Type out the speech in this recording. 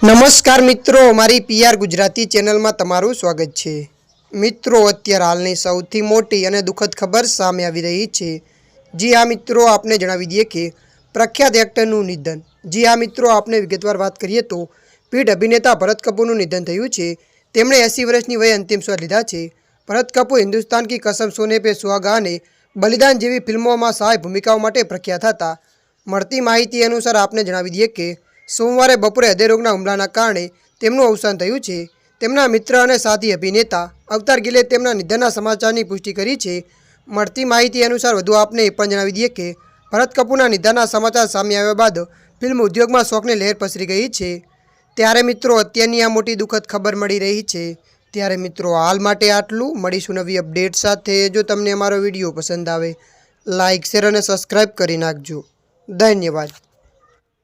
નમસ્કાર મિત્રો, મારી પીઆર ગુજરાતી ચેનલમાં તમારું સ્વાગત છે। મિત્રો, અત્યારે હાલની સૌથી મોટી અને દુઃખદ ખબર સામે આવી રહી છે। જી હા મિત્રો, આપને જણાવી દઈએ કે પ્રખ્યાત એક્ટરનું નિધન। જી હા મિત્રો, આપને વિગતવાર વાત કરીએ તો પીઢ અભિનેતા ભરત કપૂરનું નિધન થયું છે। તેમણે 80 વર્ષની વયે અંતિમ શ્વાસ લીધા છે। ભરત કપૂર હિન્દુસ્તાન કી કસમ, સોને पे सुहागा અને બલિદાન જેવી ફિલ્મોમાં સહાય ભૂમિકાઓ માટે પ્રખ્યાત હતા। મળતી માહિતી અનુસાર આપને જણાવી દઈએ કે સોમવારે બપોરે હૃદયરોગના હુમલાના કારણે તેમનું અવસાન થયું છે। તેમના મિત્ર અને સાથી અભિનેતા અવતાર ગિલે તેમના નિધનના સમાચારની પુષ્ટિ કરી છે। મળતી માહિતી અનુસાર વધુ આપને એ પણ જણાવી દઈએ કે ભરત કપૂરના નિધનના સમાચાર સામે આવ્યા બાદ ફિલ્મ ઉદ્યોગમાં શોકની લહેર પસરી ગઈ છે। ત્યારે મિત્રો, અત્યારની આ મોટી દુઃખદ ખબર મળી રહી છે। ત્યારે મિત્રો, હાલ માટે આટલું। મળીશું નવી અપડેટ સાથે। જો તમને અમારો વિડીયો પસંદ આવે, લાઇક, શેર અને સબસ્ક્રાઈબ કરી નાખજો। ધન્યવાદ।